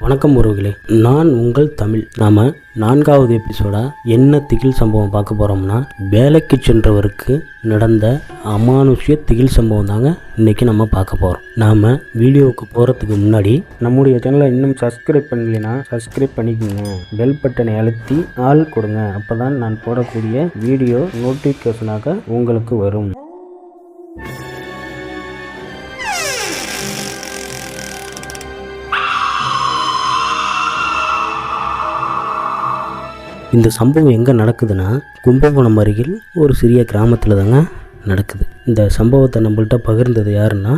வணக்கம் உறவுகளே, நான் உங்கள் தமிழ். நாம 4வது எபிசோடா என்ன திகில் சம்பவம் பார்க்க போறோம்னா, வேலைக்கு சென்றவருக்கு நடந்த அமானுஷ்ய திகில் சம்பவம் தாங்க இன்னைக்கு நம்ம பார்க்க போறோம். நாம வீடியோவுக்கு போறதுக்கு முன்னாடி நம்முடைய சேனலை இன்னும் சப்ஸ்கிரைப் பண்ணலைன்னா சப்ஸ்கிரைப் பண்ணிக்கோங்க. பெல் பட்டனை அழுத்தி ஆல் கொடுங்க. அப்பதான் நான் போடக்கூடிய வீடியோ நோட்டிஃபிகேஷனாக உங்களுக்கு வரும். இந்த சம்பவம் எங்கே நடக்குதுன்னா, கும்பகோணம் அருகில் ஒரு சிறிய கிராமத்தில் தாங்க நடக்குது. இந்த சம்பவத்தை நம்மள்கிட்ட பகிர்ந்தது யாருன்னா,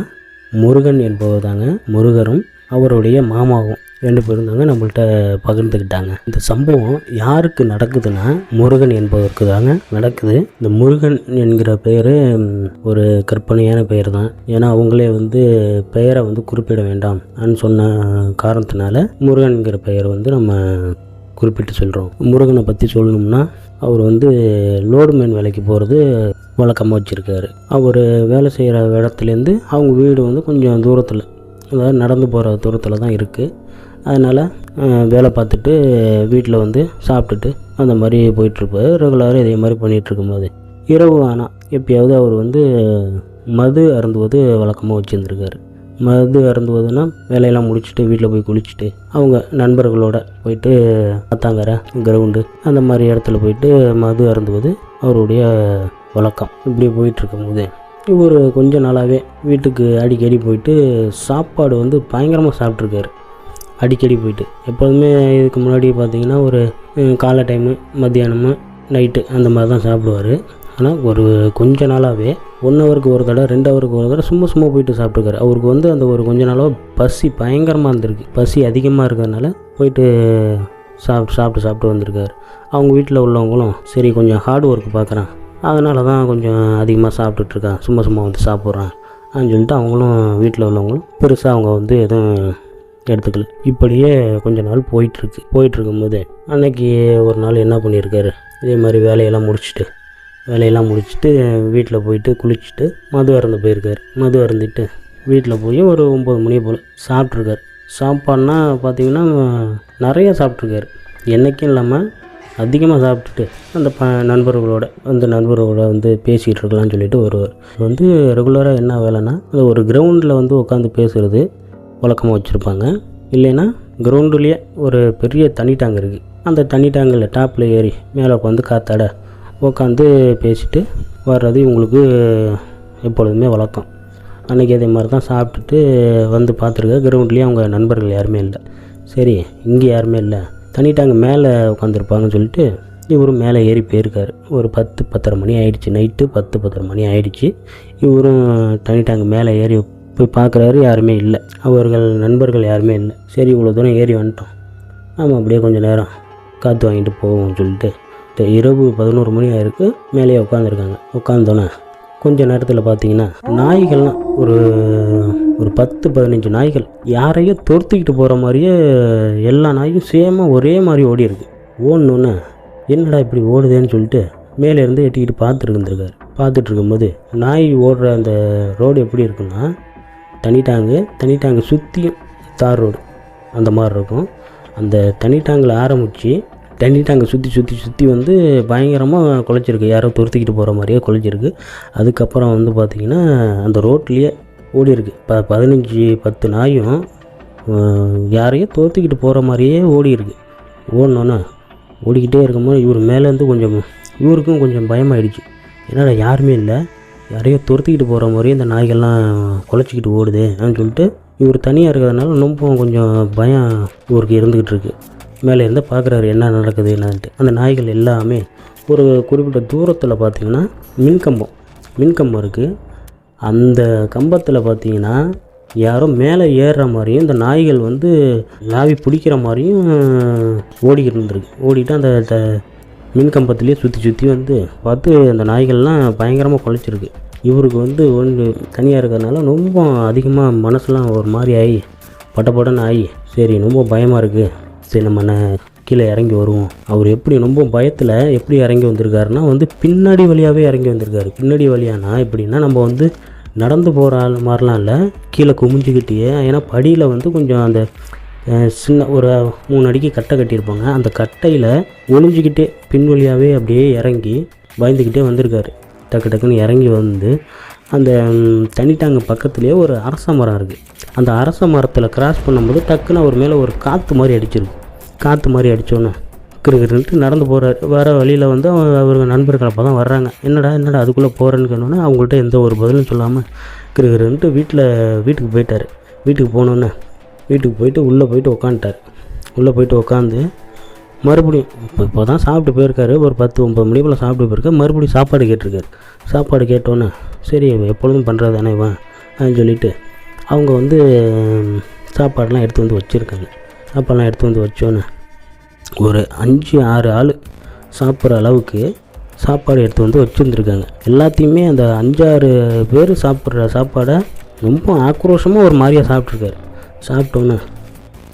முருகன் என்பவர் தாங்க. முருகரும் அவருடைய மாமாவும் 2 பேரும் தாங்க நம்மள்கிட்ட பகிர்ந்துக்கிட்டாங்க. இந்த சம்பவம் யாருக்கு நடக்குதுன்னா, முருகன் என்பவருக்கு தாங்க நடக்குது. இந்த முருகன் என்கிற பெயர் ஒரு கற்பனையான பெயர் தான். ஏன்னா அவங்களே பெயரை குறிப்பிட வேண்டாம் சொன்ன காரணத்தினால முருகன்கிற பெயர் நம்ம குறிப்பிட்டு சொல்கிறோம். முருகனை பற்றி சொல்லணும்னா, அவர் லோடுமேன் வேலைக்கு போகிறது வழக்கமாக வச்சுருக்காரு. அவர் வேலை செய்கிற இடத்துலேருந்து அவங்க வீடு கொஞ்சம் தூரத்தில், அதாவது நடந்து போகிற தூரத்தில் தான் இருக்குது. அதனால் வேலை பார்த்துட்டு வீட்டில் சாப்பிட்டுட்டு அந்த மாதிரி போயிட்டுருப்பார். ரெகுலராக இதே மாதிரி பண்ணிகிட்ருக்கும்போது இரவு ஆனால் எப்பயாவது அவர் மது அருந்துவது வழக்கமாக வச்சுருந்துருக்காரு. மது அருந்துவதுன்னா, வேலையெல்லாம் முடிச்சுட்டு வீட்டில் போய் குளிச்சுட்டு அவங்க நண்பர்களோட போயிட்டு ஆத்தாங்கரை, கிரவுண்டு அந்த மாதிரி இடத்துல போயிட்டு மது அருந்துவது அவருடைய வழக்கம். இப்படி போயிட்டுருக்கும்போது இவர் கொஞ்ச நாளாகவே வீட்டுக்கு அடிக்கடி போயிட்டு சாப்பாடு பயங்கரமாக சாப்பிட்ருக்காரு. அடிக்கடி போயிட்டு எப்போதுமே இதுக்கு முன்னாடி பார்த்திங்கன்னா ஒரு காலை டைமு, மத்தியானமு, நைட்டு அந்த மாதிரி தான் சாப்பிடுவார். ஆனால் ஒரு கொஞ்ச நாளாகவே 1 ஹவருக்கு ஒரு தடவை, 2 ஹவருக்கு ஒரு தடவை சும்மா போயிட்டு சாப்பிட்ருக்காரு. அவருக்கு அந்த ஒரு கொஞ்ச நாளாக பசி பயங்கரமாக இருந்திருக்கு. பசி அதிகமாக இருக்கிறதுனால போயிட்டு சாப்பிட்டு வந்திருக்காரு. அவங்க வீட்டில் உள்ளவங்களும் சரி கொஞ்சம் ஹார்ட் ஒர்க் பார்க்குறான், அதனால தான் கொஞ்சம் அதிகமாக சாப்பிட்டுட்ருக்கான், சும்மா சாப்பிட்றான் அப்படின்னு சொல்லிட்டு அவங்களும் வீட்டில் உள்ளவங்களும் பெருசாக அவங்க எதுவும் எடுத்துக்கல. இப்படியே கொஞ்ச நாள் போயிட்டுருக்கும்போது அன்னைக்கு ஒரு நாள் என்ன பண்ணியிருக்காரு, இதே மாதிரி வேலையெல்லாம் முடிச்சுட்டு வீட்டில் போயிட்டு குளிச்சுட்டு மது அருந்த போயிருக்காரு. மது அருந்திட்டு வீட்டில் போய் ஒரு 9 மணி போல் சாப்பிட்ருக்காரு. சாப்பாடுனா பார்த்திங்கன்னா நிறைய சாப்பிட்ருக்காரு. என்றைக்கும் இல்லாமல் அதிகமாக சாப்பிட்டுட்டு அந்த நண்பர்களோட பேசிகிட்டு இருக்கலாம்னு சொல்லிட்டு வருவார். ரெகுலராக என்ன வேலைன்னா, அந்த ஒரு கிரவுண்டில் உட்காந்து பேசுகிறது வழக்கமாக வச்சுருப்பாங்க. இல்லைன்னா கிரவுண்டுலேயே ஒரு பெரிய தண்ணி டேங்க் இருக்குது. அந்த தண்ணி டேங்கில் டாப்பில் ஏறி மேலே உட்காந்து காத்தாட உட்காந்து பேசிட்டு வர்றது இவங்களுக்கு எப்பொழுதுமே வழக்கம். அன்றைக்கி அதே மாதிரி தான் சாப்பிட்டுட்டு பார்த்துருக்க. கிரவுண்ட்லேயே அவங்க நண்பர்கள் யாருமே இல்லை. சரி, இங்கே யாருமே இல்லை, தண்ணி டேங்கு மேலே உட்காந்துருப்பாங்கன்னு சொல்லிட்டு இவரும் மேலே ஏறி போயிருக்காரு. ஒரு 10-10:30 மணி ஆகிடுச்சு. நைட்டு 10-10:30 மணி ஆகிடுச்சு. இவரும் தண்ணி டேங்கு மேலே ஏறி போய் பார்க்குறாரு, யாருமே இல்லை. அவர்கள் நண்பர்கள் யாருமே இல்லை. சரி, இவ்வளோ தூரம் ஏறி வந்துட்டோம், ஆமாம் அப்படியே கொஞ்சம் நேரம் காற்று வாங்கிட்டு போவோம்னு சொல்லிட்டு இரவு 11 மணி ஆயிருக்கு. மேலேயே உட்காந்துருக்காங்க. உட்காந்தோன்னே கொஞ்ச நேரத்தில் பார்த்தீங்கன்னா நாய்கள்லாம் ஒரு 10-15 நாய்கள் யாரையும் துரத்திக்கிட்டு போகிற மாதிரியே எல்லா நாயும் சேமாக ஒரே மாதிரி ஓடி இருக்கு. ஓடணுன்னு என்னடா இப்படி ஓடுதேன்னு சொல்லிட்டு மேலேருந்து எட்டிக்கிட்டு பார்த்துட்டு இருக்கும்போது நாய் ஓடுற அந்த ரோடு எப்படி இருக்குன்னா, தண்ணி டேங்கு சுற்றியும் தார் ரோடு அந்த மாதிரி இருக்கும். அந்த தண்ணி டேங்கில் ஆரம்பித்து தண்ணி டேங்கை சுற்றி பயங்கரமாக குலைச்சிருக்கு. யாரோ துரத்திக்கிட்டு போகிற மாதிரியே குலைச்சிருக்கு. அதுக்கப்புறம் பார்த்திங்கன்னா அந்த ரோட்லேயே ஓடி இருக்குது. 15-10 நாயும் யாரையும் துரத்திக்கிட்டு போகிற மாதிரியே ஓடி இருக்குது. ஓடணுன்னா ஓடிக்கிட்டே இருக்கும்போது இவர் மேலேருந்து இவருக்கும் கொஞ்சம் பயமாயிடுச்சு. என்னடா யாருமே இல்லை, யாரையும் துரத்திக்கிட்டு போகிற மாதிரியே இந்த நாய்கள்லாம் குலைச்சிக்கிட்டு ஓடுது அப்படின்னு சொல்லிட்டு இவர் தனியாக இருக்கிறதுனால ரொம்ப கொஞ்சம் பயம் இவருக்கு இருந்துக்கிட்டு இருக்குது. மேலே இருந்து பார்க்குறாரு என்ன நடக்குது என்னன்ட்டு. அந்த நாய்கள் எல்லாமே ஒரு குறிப்பிட்ட தூரத்தில் பார்த்திங்கன்னா மின்கம்பம் இருக்குது. அந்த கம்பத்தில் பார்த்திங்கன்னா யாரோ மேலே ஏறுற மாதிரியும் இந்த நாய்கள் லாவி பிடிக்கிற மாதிரியும் ஓடிக்கிட்டு இருந்திருக்கு. ஓடிட்டு அந்த மின்கம்பத்துலேயே சுற்றி பார்த்து அந்த நாய்கள்லாம் பயங்கரமாக குலைச்சிருக்கு. இவருக்கு தனியாக இருக்கிறதுனால ரொம்ப அதிகமாக மனசுலாம் ஒரு மாதிரி ஆகி பட்டன்னு ஆகி, சரி ரொம்ப பயமாக இருக்குது, சரி நம்ம கீழே இறங்கி வருவோம். அவர் எப்படி ரொம்ப பயத்தில் எப்படி இறங்கி வந்திருக்காருன்னா பின்னாடி வழியாகவே இறங்கி வந்திருக்காரு. பின்னாடி வழியானா எப்படின்னா, நம்ம நடந்து போகிற ஆள் மாதிரிலாம் இல்லை, கீழே குமிஞ்சிக்கிட்டே. ஏன்னா படியில் கொஞ்சம் அந்த சின்ன ஒரு 3 அடிக்கு கட்டை கட்டியிருப்பாங்க. அந்த கட்டையில் ஒளிஞ்சிக்கிட்டே பின் வழியாகவே அப்படியே இறங்கி பயந்துக்கிட்டே வந்திருக்காரு. டக்கு டக்குன்னு இறங்கி வந்து அந்த தனிட்டாங்க பக்கத்துலேயே ஒரு அரச மரம் இருக்குது. அந்த அரச மரத்தில் கிராஸ் பண்ணும்போது டக்குன்னு அவர் மேலே ஒரு காற்று மாதிரி அடிச்சிருக்கு. காற்று மாதிரி அடித்தோன்னே கிருகிருன்ட்டு நடந்து போகிறார். வர வழியில் வந்து அவங்க நண்பர்கள் அப்போ தான் வர்றாங்க. என்னடா அதுக்குள்ளே போகிறேன்னு சொன்னோன்னே அவங்கள்ட்ட எந்த ஒரு பதிலும் சொல்லாமல் கிருகிருன்ட்டு வீட்டுக்கு போயிட்டார். வீட்டுக்கு போனோன்னே வீட்டுக்கு போயிட்டு உள்ளே போயிட்டு உக்காந்துட்டார். உள்ளே போயிட்டு உக்காந்து மறுபடியும் இப்போ தான் சாப்பிட்டு போயிருக்காரு. ஒரு 10-9 மணி போல் சாப்பிட்டு போயிருக்காரு. மறுபடியும் சாப்பாடு கேட்டிருக்காரு. சாப்பாடு கேட்டோன்னே சரி எப்பொழுதும் பண்ணுறது தானே இவன் அப்படின்னு சொல்லிவிட்டு அவங்க வந்து சாப்பாடெலாம் எடுத்து வந்து வச்சுருக்காங்க. சாப்பாடெலாம் எடுத்து வந்து வச்சோன்னே ஒரு 5-6 ஆள் சாப்பிட்ற அளவுக்கு சாப்பாடு எடுத்து வந்து வச்சுருந்துருக்காங்க. எல்லாத்தையுமே அந்த 5-6 பேர் சாப்பிட்ற சாப்பாடை ரொம்ப ஆக்ரோஷமாக ஒரு மாதிரியாக சாப்பிட்ருக்காரு. சாப்பிட்டோன்னே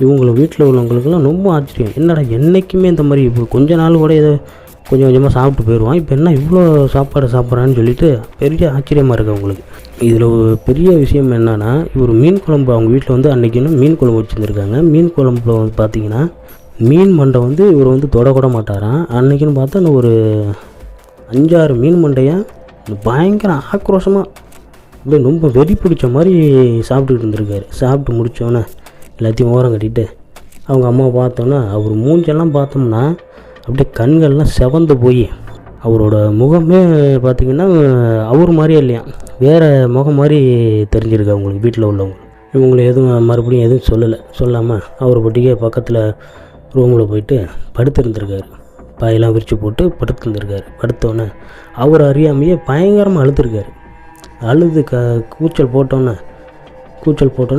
இவங்களை வீட்டில் உள்ளவங்களுக்கெல்லாம் ரொம்ப ஆச்சரியம். என்னடா என்றைக்குமே இந்த மாதிரி இப்போ கொஞ்ச நாள் கூட ஏதோ கொஞ்சம் கொஞ்சமாக சாப்பிட்டு போயிடுவான், இப்போ என்ன இவ்வளோ சாப்பாடு சாப்பிட்றான்னு சொல்லிட்டு பெரிய ஆச்சரியமாக இருக்குது அவங்களுக்கு. இதில் ஒரு பெரிய விஷயம் என்னென்னா, இவர் மீன் குழம்பு அவங்க வீட்டில் வந்து அன்றைக்கின்னு மீன் குழம்பு வச்சுருந்துருக்காங்க. மீன் குழம்புல வந்து பார்த்திங்கன்னா மீன் மண்டை வந்து இவர் வந்து தொடக்கூட மாட்டாராம். அன்றைக்கின்னு பார்த்தா ஒரு 5-6 மீன் மண்டையாக பயங்கர ஆக்ரோஷமாக அப்படியே ரொம்ப வெறி பிடிச்ச மாதிரி சாப்பிட்டுக்கிட்டு இருந்திருக்காரு. சாப்பிட்டு முடித்தோன்னே எல்லாத்தையும் ஓரம் கட்டிட்டு அவங்க அம்மாவை பார்த்தோன்னா அவர் மூஞ்செல்லாம் பார்த்தோம்னா அப்படியே கண்கள்லாம் செவந்து போய் அவரோட முகமே பார்த்திங்கன்னா அவர் மாதிரியே இல்லையா, வேறு முகம் மாதிரி தெரிஞ்சிருக்கு அவங்களுக்கு. வீட்டில் உள்ளவங்க இவங்களை மறுபடியும் எதுவும் சொல்லாமல் அவர் பட்டிக்கே பக்கத்தில் ரூமில் போயிட்டு படுத்துருந்துருக்காரு. பாயெல்லாம் விரித்து போட்டு படுத்துருந்துருக்காரு. படுத்தோன்னே அவர் அறியாமையே பயங்கரமாக அழுதுருக்காரு. அழுது கூச்சல் போட்டோன்னே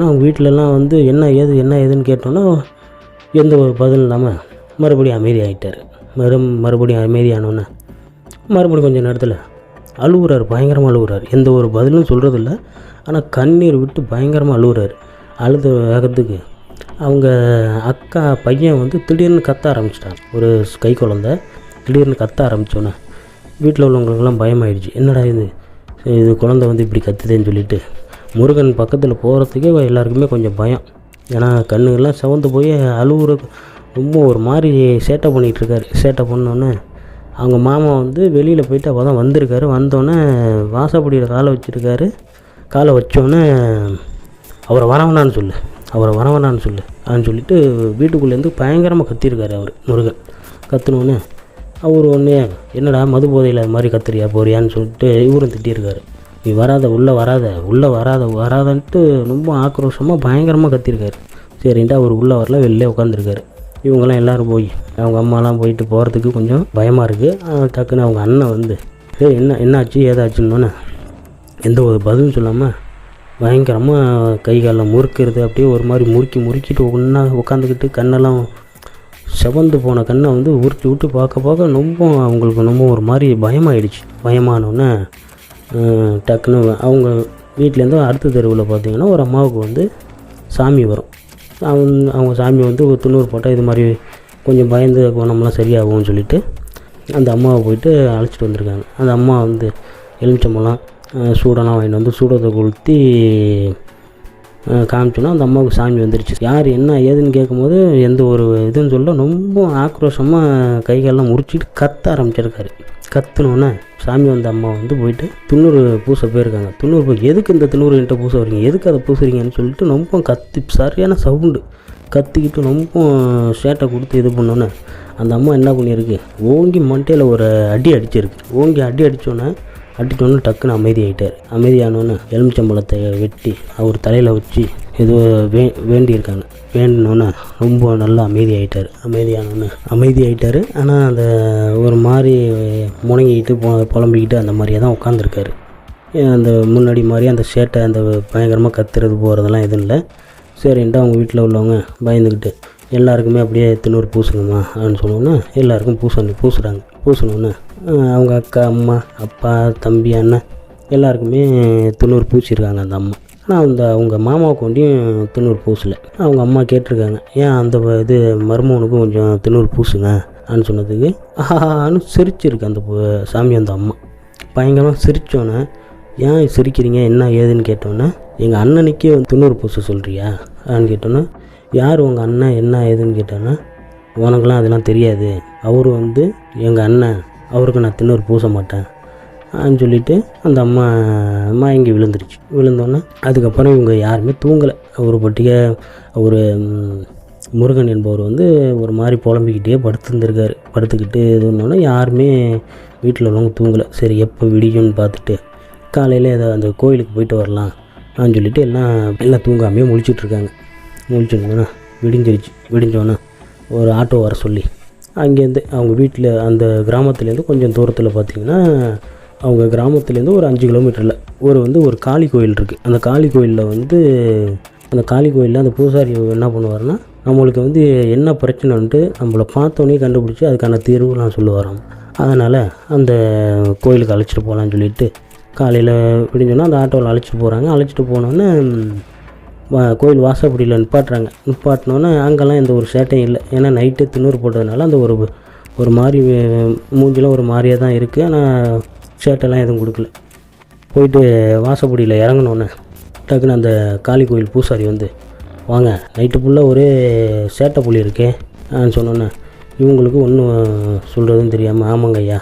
அவங்க வீட்டிலலாம் வந்து என்ன ஏதுன்னு கேட்டோன்னா எந்த ஒரு பதில் இல்லாமல் மறுபடியும் அமைதியாகிட்டார். மறுபடியும் அமைதியானோன்னே மறுபடியும் கொஞ்சம் நேரத்தில் அழுகுறாரு. பயங்கரமாக அழுகுறாரு. எந்த ஒரு பதிலும் சொல்கிறதில்ல, ஆனால் கண்ணீர் விட்டு பயங்கரமாக அழுகுறாரு. அழுத வேகத்துக்கு அவங்க அக்கா பையன் வந்து திடீர்னு கத்த ஆரம்பிச்சிட்டாங்க. ஒரு கை குழந்தை திடீர்னு கத்த ஆரம்பித்தோன்னே வீட்டில் உள்ளவங்களுக்கெல்லாம் பயமாயிடுச்சு. என்னடா இது குழந்தை வந்து இப்படி கத்துதேன்னு சொல்லிட்டு முருகன் பக்கத்தில் போகிறதுக்கே எல்லாருக்குமே கொஞ்சம் பயம். ஏன்னா கண்ணுகள்லாம் செவந்து போய் அழுகுற ரொம்ப ஒரு மாதிரி சேட்டை பண்ணிகிட்ருக்காரு. சேட்டை பண்ணோன்னே அவங்க மாமா வந்து வெளியில் போயிட்டு அப்போ தான் வந்திருக்காரு. வந்தோடனே வாசப்படியில் காலை வச்சுருக்காரு. காலை வச்சோன்னே அவரை வரவேணான்னு சொல்லு அப்படின்னு சொல்லிட்டு வீட்டுக்குள்ளேருந்து பயங்கரமாக கத்திருக்காரு அவர் முருகன். கத்துனோன்னே அவர் ஒன்றே என்னடா மது போதையில் அது மாதிரி கத்துறியா போறியான்னு சொல்லிட்டு இவரும் திட்டியிருக்காரு. நீ உள்ளே வராதன்ட்டு ரொம்ப ஆக்ரோஷமாக பயங்கரமாக கத்திருக்காரு. சரின்ட்டு அவர் உள்ளே வரல, வெளிலே உட்காந்துருக்காரு. இவங்கெல்லாம் எல்லோரும் போய் அவங்க அம்மாலாம் போயிட்டு போகிறதுக்கு கொஞ்சம் பயமாக இருக்குது. டக்குன்னு அவங்க அண்ணன் வந்து என்னாச்சு ஏதாச்சுன்னொன்னே எந்த ஒரு பதிலும் சொல்லாமல் பயங்கரமாக கை காலில் முறுக்கிறது, அப்படியே ஒரு மாதிரி முறுக்கிட்டு ஒன்றா உட்காந்துக்கிட்டு கண்ணெல்லாம் செவந்து போன கண்ணை வந்து உருட்டி விட்டு பார்க்க ரொம்ப அவங்களுக்கு ரொம்ப ஒரு மாதிரி பயமாயிடுச்சு. பயமானோன்னே டக்குன்னு அவங்க வீட்டிலேருந்து அடுத்த தெருவில் பார்த்திங்கன்னா ஒரு அம்மாவுக்கு வந்து சாமி வரும். அவங்க சாமி வந்து ஒரு துண்ணூறு போட்டால் இது மாதிரி கொஞ்சம் பயந்து குணம்லாம் சரியாகும்னு சொல்லிவிட்டு அந்த அம்மாவை போயிட்டு அழைச்சிட்டு வந்திருக்காங்க. அந்த அம்மா வந்து எலுமிச்சம்பழம் சூடெல்லாம் வாங்கிட்டு வந்து சூடத்தை கொளுத்தி காமிச்சோன்னா அந்த அம்மாவுக்கு சாமி வந்துருச்சு. யார் என்ன ஏதுன்னு கேட்கும்போது எந்த ஒரு இதுன்னு சொல்ல ரொம்ப ஆக்ரோஷமாக கைகாலெலாம் முறிச்சிட்டு கத்த ஆரம்பிச்சிருக்காரு. கத்துனோன்னே சாமி வந்த அம்மா வந்து போயிட்டு துண்ணூறு பூச போயிருக்காங்க. துண்ணூறு போய் எதுக்கு இந்த துண்ணூறு என்கிட்ட பூச வரீங்க, எதுக்கு அதை பூசுறீங்கன்னு சொல்லிட்டு ரொம்ப சரியான சவுண்டு கத்திக்கிட்டு ரொம்ப சேட்டை கொடுத்து இது பண்ணோன்னே அந்த அம்மா என்ன பண்ணியிருக்கு, ஓங்கி மண்டையில் ஒரு அடி அடிச்சிருக்கு. அடித்தோன்னே டக்குன்னு அமைதியாகிட்டார். அமைதியானோன்னே எலுமிச்சம்பழத்தை வெட்டி அவர் தலையில் வச்சு ஏதோ வேண்டியிருக்காங்க. வேண்டினோன்னே ரொம்ப நல்லா அமைதியாகிட்டார். ஆனால் அந்த ஒரு மாதிரி முணங்கிக்கிட்டு புலம்பிக்கிட்டு அந்த மாதிரியே தான் உட்காந்துருக்காரு. அந்த முன்னாடி மாதிரி அந்த சேட்டை அந்த பயங்கரமாக கத்துறது போகிறதெல்லாம் எதுவும் இல்லை. சரின்ட்டு அவங்க வீட்டில் உள்ளவங்க பயந்துக்கிட்டு எல்லாருக்குமே அப்படியே துண்ணூறு பூசுங்கம்மா அப்படின்னு சொன்னோன்னே எல்லாருக்கும் பூசுகிறாங்க. பூசினோன்னே அவங்க அக்கா அம்மா அப்பா தம்பி அண்ணன் எல்லாருக்குமே துண்ணூறு பூசியிருக்காங்க அந்த அம்மா. ஆனால் அவங்க மாமாவுக்கு ஒண்டியும் துண்ணூறு பூசலை. அவங்க அம்மா கேட்டிருக்காங்க, ஏன் அந்த இது மருமகனுக்கும் கொஞ்சம் துண்ணூறு பூசுங்க அப்படின்னு சொன்னதுக்கு ஆன்னு சிரிச்சிருக்கு அந்த சாமி. அந்த அம்மா பயங்கரமாக சிரித்தோன்னே ஏன் சிரிக்கிறீங்க என்ன ஏதுன்னு கேட்டோன்னே எங்கள் அண்ணனுக்கே துண்ணூறு பூச சொல்கிறியா அப்படின்னு கேட்டோன்னே யார் உங்கள் அண்ணன் என்ன ஏதுன்னு கேட்டான்னா, உனக்கெல்லாம் அதெல்லாம் தெரியாது, அவர் வந்து எங்கள் அண்ணன், அவருக்கு நான் திண்ணூறு பூச மாட்டேன் சொல்லிவிட்டு அந்த அம்மா இங்கே விழுந்துருச்சு. விழுந்தோன்னே அதுக்கப்புறம் இவங்க யாருமே தூங்கலை. ஒரு பட்டிய ஒரு முருகன் என்பவர் வந்து ஒரு மாதிரி புலம்பிக்கிட்டே படுத்துருந்துருக்காரு. படுத்துக்கிட்டு இதுன்னொன்னே யாருமே வீட்டில் உள்ளவங்க தூங்கலை. சரி எப்போ விடியும்னு பார்த்துட்டு காலையில் ஏதோ அந்த கோயிலுக்கு போயிட்டு வரலாம் சொல்லிவிட்டு எல்லாம் தூங்காமையே முழிச்சிட்ருக்காங்க. முழிச்சோன்னா விடிஞ்சிருச்சு. விடிஞ்சோன்னே ஒரு ஆட்டோ வர சொல்லி அங்கேருந்து அவங்க வீட்டில் அந்த கிராமத்துலேருந்து கொஞ்சம் தூரத்தில் பார்த்திங்கன்னா, அவங்க கிராமத்துலேருந்து ஒரு 5 கிலோமீட்டரில் ஒரு காளி கோயில் இருக்குது. அந்த காளி கோயிலில் அந்த காளி கோயிலில் அந்த பூசாரி என்ன பண்ணுவார்னா, நம்மளுக்கு வந்து என்ன பிரச்சனைன்ட்டு நம்மளை பார்த்தோன்னே கண்டுபிடிச்சி அதுக்கான தீர்வுலாம் சொல்லுவாராம். அதனால் அந்த கோயிலுக்கு அழைச்சிட்டு போகலான்னு சொல்லிட்டு காலையில் விடிஞ்சோன்னா அந்த ஆட்டோவில் அழைச்சிட்டு போகிறாங்க. அழைச்சிட்டு போனோன்னே கோயில் வாசப்படியில் நிப்பாட்டினோன்னே அங்கெல்லாம் எந்த ஒரு சேட்டையும் இல்லை. ஏன்னா நைட்டு திண்ணூறு போட்டதுனால அந்த ஒரு மாதிரி மூஞ்சிலாம் ஒரு மாதிரியாக தான் இருக்குது. ஆனால் சேட்டைலாம் எதுவும் கொடுக்கல. போயிட்டு வாசப்படியில் இறங்கினோன்னே டக்குன்னு அந்த காளி கோயில் பூசாரி வந்து, வாங்க நைட்டு ஃபுல்லாக ஒரே சேட்டை புள்ளி இருக்கே சொன்னோன்னே இவங்களுக்கு ஒன்றும் சொல்கிறதுன்னு தெரியாமல் ஆமாங்க ஐயா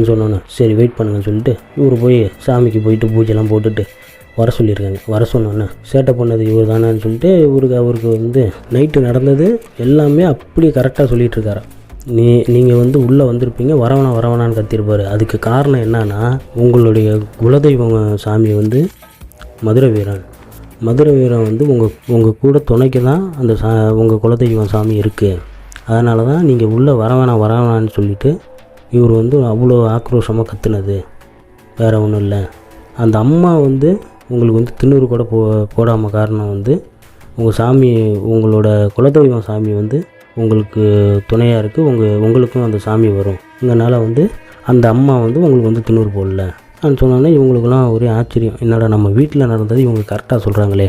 சொன்னோன்னே சரி வெயிட் பண்ணுங்கன்னு சொல்லிட்டு இவர் போய் சாமிக்கு போயிட்டு பூஜைலாம் போட்டுட்டு வர சொல்லியிருக்காங்க. வர சொன்னோன்னே சேட்டை பண்ணது இவர் தானேன்னு சொல்லிட்டு அவருக்கு வந்து நைட்டு நடந்தது எல்லாமே அப்படியே கரெக்டாக சொல்லிகிட்ருக்காரு. நீங்கள் வந்து உள்ளே வந்திருப்பீங்க, வரவனான்னு கத்திருப்பார். அதுக்கு காரணம் என்னன்னா, உங்களுடைய குலதெய்வம் சாமி வந்து மதுரை வீரன் வந்து உங்கள் கூட துணைக்கு தான் அந்த உங்கள் குலதெய்வம் சாமி இருக்குது. அதனால தான் நீங்கள் உள்ளே வரவேணான்னு சொல்லிவிட்டு இவர் வந்து அவ்வளோ ஆக்ரோஷமாக கத்துனது, வேறு ஒன்றும் இல்லை. அந்த அம்மா வந்து உங்களுக்கு வந்து திண்ணூறு கூட போடாமல் காரணம் வந்து உங்களோட குலதெய்வம் சாமி வந்து உங்களுக்கு துணையாக இருக்குது, உங்களுக்கும் அந்த சாமி வரும். இதனால் வந்து அந்த அம்மா வந்து உங்களுக்கு வந்து திண்ணூறு போடல சொன்னோன்னே இவங்களுக்குலாம் ஒரே ஆச்சரியம். என்னடா நம்ம வீட்டில் நடந்தது இவங்க கரெக்டாக சொல்கிறாங்களே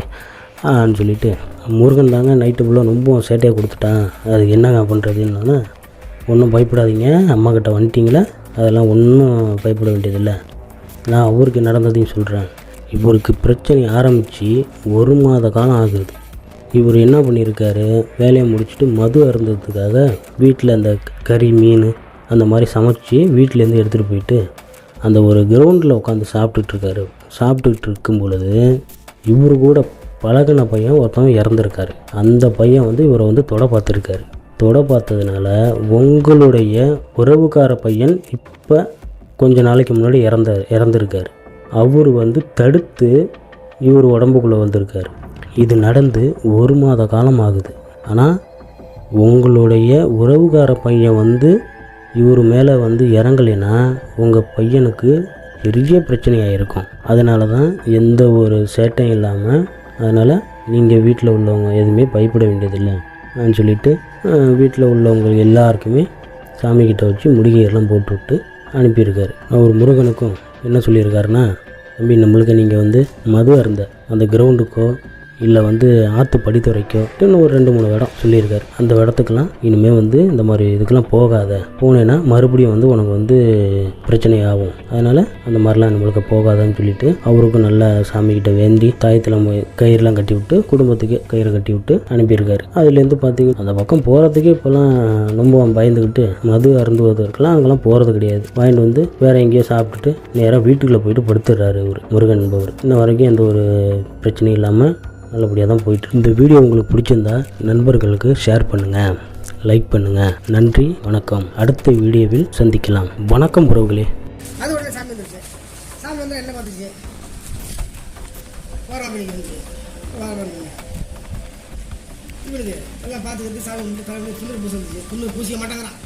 சொல்லிட்டு, முருகன் தாங்க நைட்டு ஃபுல்லாக ரொம்ப சேட்டையாக கொடுத்துட்டான், அது என்னங்க பண்ணுறதுன்னா, ஒன்றும் பயப்படாதீங்க, அம்மாக்கிட்ட வந்துட்டிங்களே, அதெல்லாம் ஒன்றும் பயப்பட வேண்டியதில்லை, நான் அவருக்கு நடந்ததையும் சொல்கிறேன். இவருக்கு பிரச்சனை ஆரம்பித்து 1 மாத காலம் ஆகுது. இவர் என்ன பண்ணியிருக்காரு, வேலையை முடிச்சுட்டு மது அருந்ததுக்காக வீட்டில் அந்த கறி மீன் அந்த மாதிரி சமைச்சி வீட்டிலேருந்து எடுத்துகிட்டு போயிட்டு அந்த ஒரு கிரவுண்டில் உட்காந்து சாப்பிட்டுட்டு இருக்கும் பொழுது இவர் கூட பழகின பையன் ஒருத்தவங்க இறந்துருக்காரு. அந்த பையன் வந்து இவரை வந்து தொட பார்த்ததுனால உங்களுடைய உறவுக்கார பையன் இப்போ கொஞ்ச நாளைக்கு முன்னாடி இறந்துருக்காரு. அவர் வந்து தடுத்து இவர் உடம்புக்குள்ளே வந்திருக்காரு. இது நடந்து 1 மாத காலம் ஆகுது. ஆனால் உங்களுடைய உறவுக்கார பையன் வந்து இவர் மேலே வந்து இறங்கலைன்னா உங்கள் பையனுக்கு பெரிய பிரச்சனையாக இருக்கும். அதனால தான் எந்த ஒரு சேட்டையும் இல்லாமல், அதனால் நீங்கள் வீட்டில் உள்ளவங்க எதுவுமே பயப்பட வேண்டியதில்லை சொல்லிவிட்டு வீட்டில் உள்ளவங்க எல்லாருக்குமே சாமிக்கிட்ட வச்சு முடிகையெல்லாம் போட்டுவிட்டு அனுப்பியிருக்காரு. அவர் முருகனுக்கும் என்ன சொல்லியிருக்காருன்னா, தம்பி நம்மளுக்கு நீங்கள் வந்து மது அருந்த அந்த கிரவுண்டுக்கோ இல்லை வந்து ஆற்று படித்துறைக்கோ இன்னும் ஒரு 2-3 இடம் சொல்லியிருக்காரு. அந்த இடத்துக்கெல்லாம் இனிமேல் வந்து இந்த மாதிரி இதுக்கெல்லாம் போகாத, போனேன்னா மறுபடியும் வந்து உனக்கு வந்து பிரச்சனை ஆகும், அதனால் அந்த மாதிரிலாம் நம்மளுக்கு போகாதான்னு சொல்லிட்டு அவருக்கும் நல்லா சாமிக்கிட்ட வேண்டி தாயத்தில் கயிறுலாம் கட்டி விட்டு குடும்பத்துக்கே கயிறு கட்டி விட்டு அனுப்பியிருக்காரு. அதுலேருந்து பார்த்தீங்கன்னா அந்த பக்கம் போகிறதுக்கே இப்போலாம் ரொம்ப பயந்துக்கிட்டு மது அருந்துவதற்கெல்லாம் அங்கெல்லாம் போகிறது கிடையாது. வாங்கிட்டு வந்து வேறு எங்கேயோ சாப்பிட்டுட்டு நேராக வீட்டுக்குள்ளே போயிட்டு படுத்துடுறாரு இவர் முருகன் என்பவர். இன்ன வரைக்கும் எந்த ஒரு பிரச்சனையும் இல்லாமல் நல்லபடியாக தான் போயிட்டு. இந்த வீடியோ உங்களுக்கு பிடிச்சிருந்தா நண்பர்களுக்கு ஷேர் பண்ணுங்கள், லைக் பண்ணுங்கள். நன்றி, வணக்கம். அடுத்த வீடியோவில் சந்திக்கலாம். வணக்கம் உறவுகளே. அது உடனே சாமி வந்துருச்சு. சாமி வந்து என்ன பார்த்துச்சு, இவனுக்கு எல்லாம் பார்த்துக்கிட்டு சாமி வந்து திண்ணூறு பூச வந்துச்சு. திண்ணூறு பூசிக்க மாட்டேங்கிறான்.